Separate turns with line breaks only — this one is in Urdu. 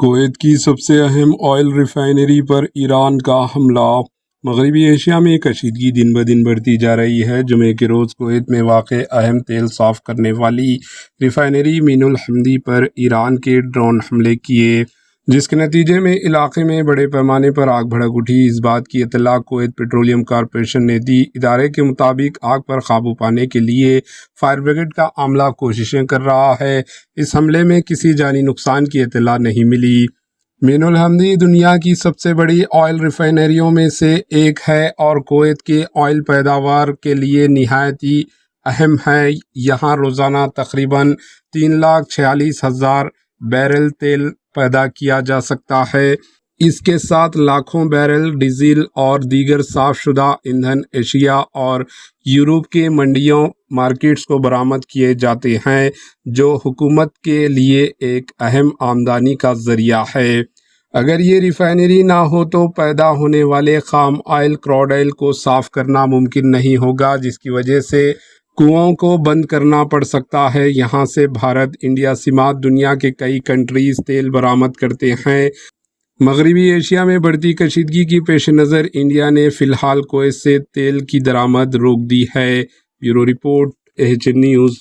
کویت کی سب سے اہم آئل ریفائنری پر ایران کا حملہ۔ مغربی ایشیا میں کشیدگی دن بدن بڑھتی جا رہی ہے۔ جمعے کے روز کویت میں واقع اہم تیل صاف کرنے والی ریفائنری مین الحمدی پر ایران کے ڈرون حملے کیے، جس کے نتیجے میں علاقے میں بڑے پیمانے پر آگ بھڑک اٹھی۔ اس بات کی اطلاع کویت پیٹرولیم کارپوریشن نے دی۔ ادارے کے مطابق آگ پر قابو پانے کے لیے فائر بریگیڈ کا عملہ کوششیں کر رہا ہے۔ اس حملے میں کسی جانی نقصان کی اطلاع نہیں ملی۔ مین الحمدی دنیا کی سب سے بڑی آئل ریفائنریوں میں سے ایک ہے اور کویت کے آئل پیداوار کے لیے نہایت ہی اہم ہے۔ یہاں روزانہ تقریباً 3,46,000 بیرل تیل پیدا کیا جا سکتا ہے۔ اس کے ساتھ لاکھوں بیرل ڈیزل اور دیگر صاف شدہ ایندھن ایشیا اور یورپ کے منڈیوں مارکیٹس کو برآمد کیے جاتے ہیں، جو حکومت کے لیے ایک اہم آمدنی کا ذریعہ ہے۔ اگر یہ ریفائنری نہ ہو تو پیدا ہونے والے خام آئل کروڈ آئل کو صاف کرنا ممکن نہیں ہوگا، جس کی وجہ سے کنوؤں کو بند کرنا پڑ سکتا ہے۔ یہاں سے بھارت، انڈیا سمیت دنیا کے کئی کنٹریز تیل برآمد کرتے ہیں۔ مغربی ایشیا میں بڑھتی کشیدگی کی پیش نظر انڈیا نے فی الحال کویت سے تیل کی درآمد روک دی ہے۔ Bureau report, AHN news.